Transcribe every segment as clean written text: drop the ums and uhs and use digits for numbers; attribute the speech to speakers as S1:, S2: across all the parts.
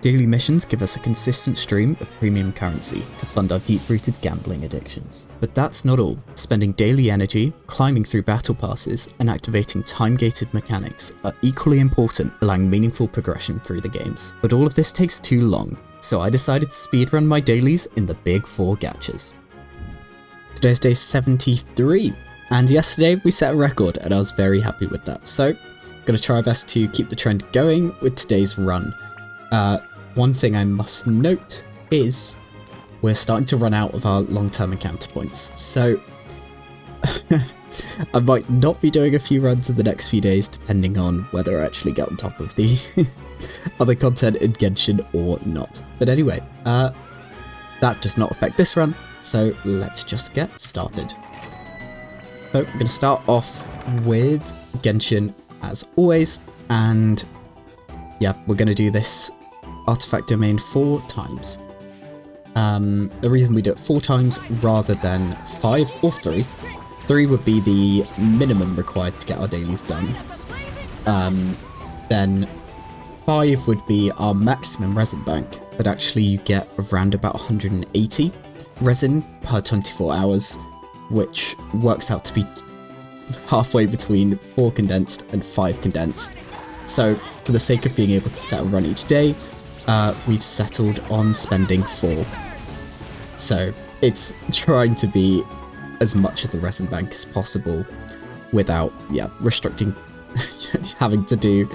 S1: Daily missions give us a consistent stream of premium currency to fund our deep-rooted gambling addictions. But that's not all. Spending daily energy, climbing through battle passes, and activating time-gated mechanics are equally important, allowing meaningful progression through the games. But all of this takes too long, so I decided to speedrun my dailies in the big 4 gachas. Today's day 73, and yesterday we set a record and I was very happy with that. So, I'm going to try our best to keep the trend going with today's run. One thing I must note is we're starting to run out of our long-term encounter points, so I might not be doing a few runs in the next few days depending on whether I actually get on top of the other content in Genshin or not. But anyway, that does not affect this run, so let's just get started. So I'm going to start off with Genshin as always, and yeah, we're going to do this artifact domain 4 times. The reason we do it 4 times rather than 5 or 3. 3 would be the minimum required to get our dailies done. Then 5 would be our maximum resin bank, but actually you get around about 180 resin per 24 hours, which works out to be halfway between 4 condensed and 5 condensed. So for the sake of being able to set a run each day, we've settled on spending 4. So it's trying to be as much of the resin bank as possible without, restricting having to do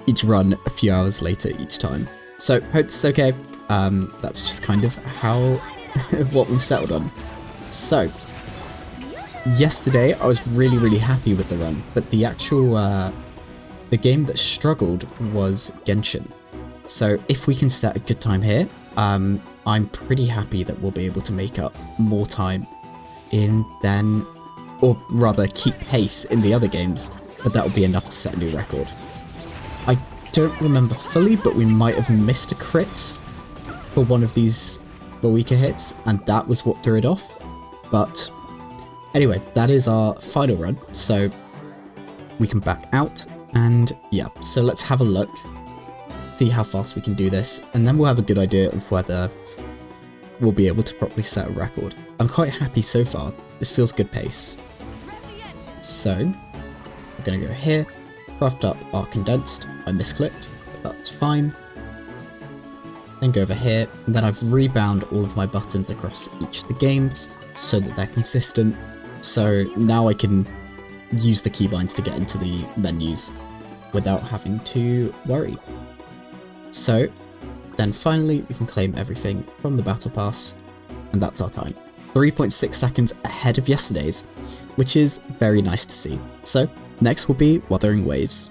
S1: each run a few hours later each time. So hope this is okay. That's just kind of how what we've settled on. So yesterday I was really happy with the run, but the actual the game that struggled was Genshin. So if we can set a good time here, I'm pretty happy that we'll be able to make up more time or rather keep pace in the other games, but that will be enough to set a new record. I don't remember fully, but we might have missed a crit for one of these weaker hits, and that was what threw it off. But anyway, that is our final run, so we can back out, and yeah, so let's have a look. See how fast we can do this, and then we'll have a good idea of whether we'll be able to properly set a record. I'm quite happy so far. This feels good pace. So we're going to go here, craft up our condensed. I misclicked, but that's fine. Then go over here, and then I've rebound all of my buttons across each of the games so that they're consistent. So now I can use the keybinds to get into the menus without having to worry. So then finally we can claim everything from the battle pass, and that's our time. 3.6 seconds ahead of yesterday's, which is very nice to see. So next will be Wuthering Waves.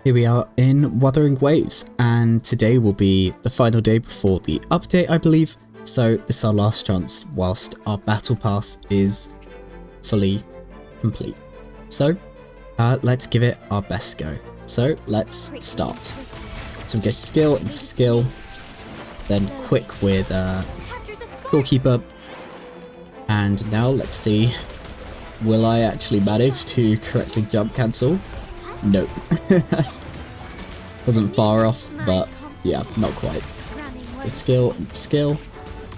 S1: Here we are in Wuthering Waves, and today will be the final day before the update, I believe. So this is our last chance whilst our battle pass is fully complete. So let's give it our best go. So let's start. So we go skill and skill, then quick with Goalkeeper, and now let's see, will I actually manage to correctly jump cancel? Nope. Wasn't far off, but yeah, not quite. So skill and skill,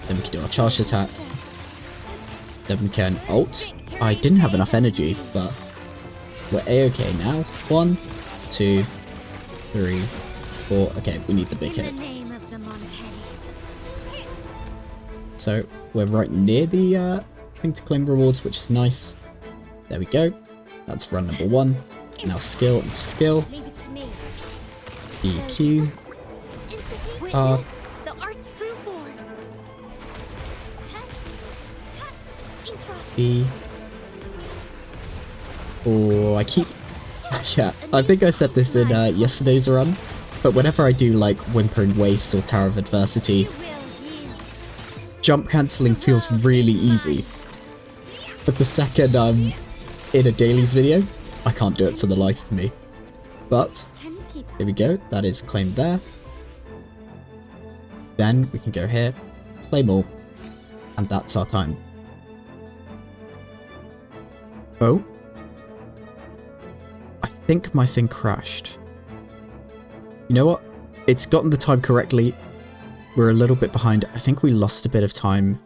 S1: then we can do our charged attack, then we can ult. I didn't have enough energy, but we're a-okay now. 1, 2, 3, 4. Okay, we need the big hit. So we're right near the thing to claim rewards, which is nice. There we go. That's run number 1. Now skill and skill. EQ. R. E. Oh, I keep... yeah, I think I said this in yesterday's run, but whenever I do like Whimpering Waste or Tower of Adversity, jump cancelling feels really easy. But the second I'm in a dailies video, I can't do it for the life of me. But, here we go, that is claimed there. Then we can go here, claim all, and that's our time. Oh? I think my thing crashed. You know what? it's gotten the time correctly. We're a little bit behind. I think we lost a bit of time.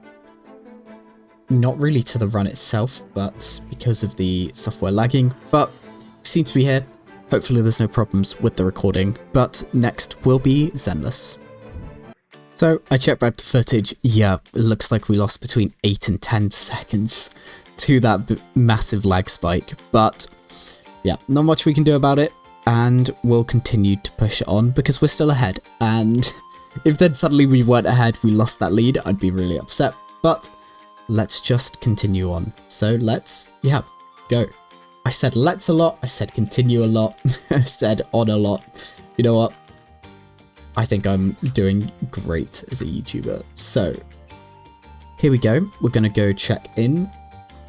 S1: Not really to the run itself, but because of the software lagging. But we seem to be here. Hopefully there's no problems with the recording. But next will be Zenless. So I checked back the footage. Yeah, it looks like we lost between 8 and 10 seconds to that massive lag spike. But yeah, not much we can do about it. And we'll continue to push it on because we're still ahead. And if then suddenly we weren't ahead, we lost that lead, I'd be really upset. But let's just continue on. So let's, yeah, go. I said let's a lot, I said continue a lot, I said on a lot. You know what? I think I'm doing great as a YouTuber. So here we go. We're going to go check in.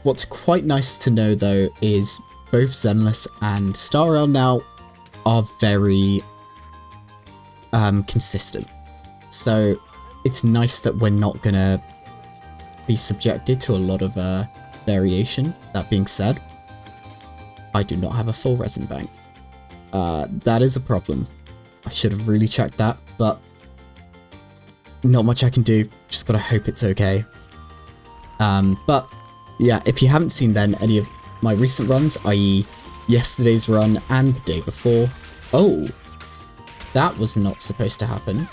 S1: What's quite nice to know though is both Zenless and Star Rail now are very consistent. So it's nice that we're not going to be subjected to a lot of variation. That being said, I do not have a full resin bank. That is a problem. I should have really checked that, but not much I can do. Just gotta hope it's okay. But yeah, if you haven't seen then any of my recent runs, i.e. yesterday's run and the day before. Oh, that was not supposed to happen.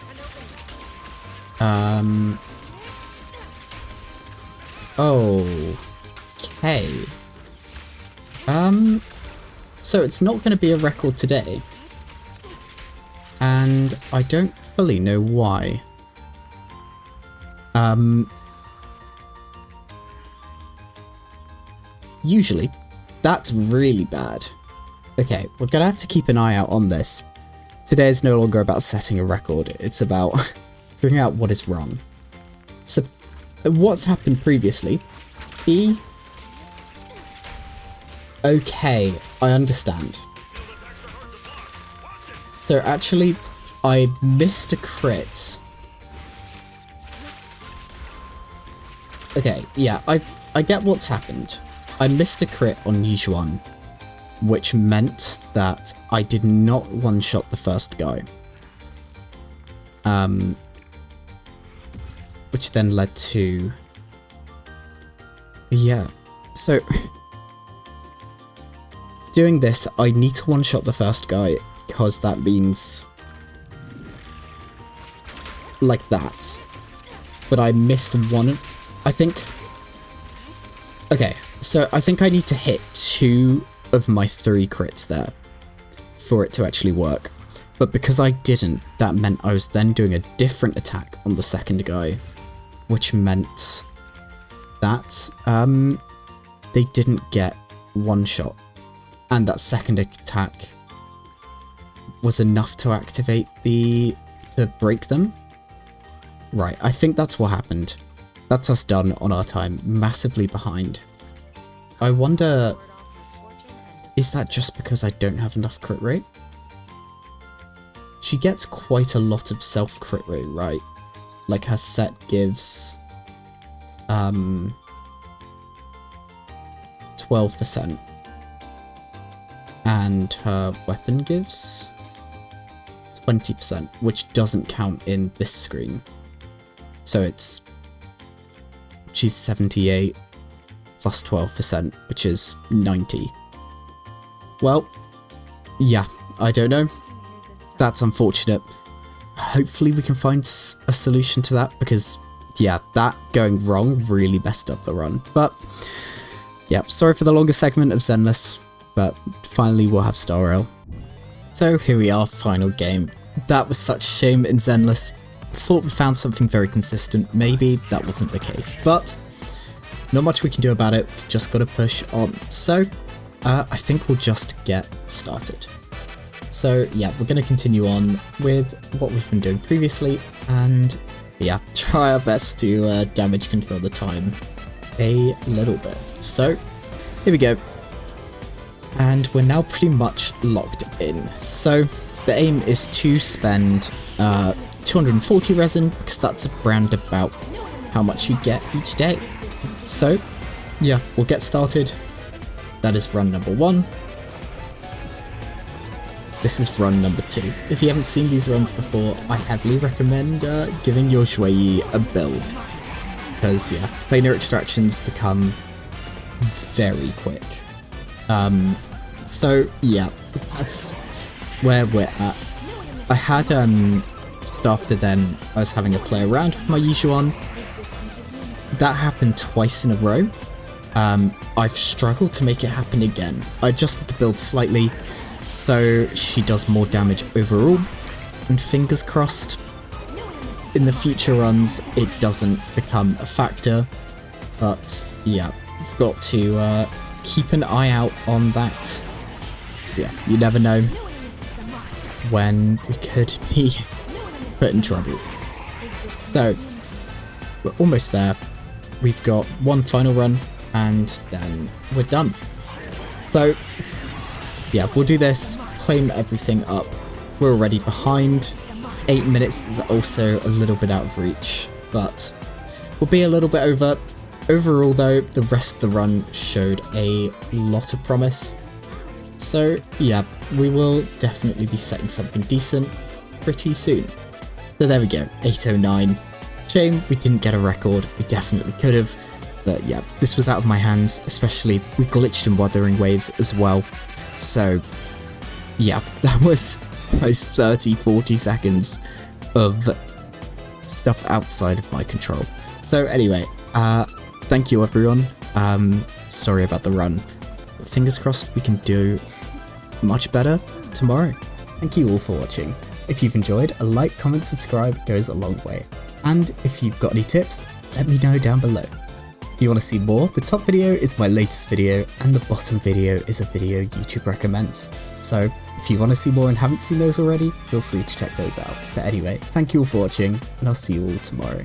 S1: Okay. So it's not going to be a record today. And I don't fully know why. Usually, that's really bad. Okay, we're going to have to keep an eye out on this. Today is no longer about setting a record, it's about figuring out what is wrong. So, what's happened previously? Okay, I understand. So actually, I missed a crit. Okay, yeah, I get what's happened. I missed a crit on Yujuan, which meant that I did not one-shot the first guy. Which then led to... Yeah, so... Doing this, I need to one-shot the first guy, because that means... like that. But I missed one... I think... Okay, so I think I need to hit 2 of my 3 crits there for it to actually work. But because I didn't, that meant I was then doing a different attack on the second guy, which meant that they didn't get one shot. And that second attack was enough to activate to break them. Right, I think that's what happened. That's us done on our time, massively behind. I wonder, is that just because I don't have enough crit rate? She gets quite a lot of self crit rate, right? Like her set gives 12%. And her weapon gives 20%, which doesn't count in this screen. So she's 78 plus 12%, which is 90. Well, yeah, I don't know. That's unfortunate. Hopefully we can find a solution to that, because yeah, that going wrong really messed up the run. But yeah, sorry for the longer segment of Zenless, but finally we'll have Star Rail. So here we are, final game. That was such a shame in Zenless. Thought we found something very consistent. Maybe that wasn't the case, but not much we can do about it. We've just got to push on. So I think we'll just get started. So yeah, we're going to continue on with what we've been doing previously, and yeah, try our best to damage control the time a little bit. So here we go. And we're now pretty much locked in. So the aim is to spend 240 resin, because that's around about how much you get each day. So yeah, we'll get started. That is run number 1. this is run number 2. If you haven't seen these runs before, I heavily recommend giving your Shui a build. Because, yeah, planar extractions become very quick. So, yeah, that's where we're at. I had, just after then, I was having a play around with my Yuzuan. That happened twice in a row. I've struggled to make it happen again. I adjusted the build slightly, so she does more damage overall, and fingers crossed, in the future runs, it doesn't become a factor, but yeah, we've got to keep an eye out on that. So yeah, you never know when we could be put in trouble. So, we're almost there. We've got one final run, and then we're done. So, yeah, we'll do this, claim everything up. We're already behind. 8 minutes is also a little bit out of reach, but we'll be a little bit over. Overall though, the rest of the run showed a lot of promise. So yeah, we will definitely be setting something decent pretty soon. So there we go, 809. Shame we didn't get a record, we definitely could have. But yeah, this was out of my hands, especially we glitched in Wuthering Waves as well. So yeah, that was almost 30-40 seconds of stuff outside of my control. So anyway, thank you everyone. Sorry about the run. Fingers crossed we can do much better tomorrow. Thank you all for watching. If you've enjoyed, a like, comment, subscribe goes a long way. And if you've got any tips, let me know down below. If you want to see more, the top video is my latest video and the bottom video is a video YouTube recommends. So if you want to see more and haven't seen those already, feel free to check those out. But anyway, thank you all for watching and I'll see you all tomorrow.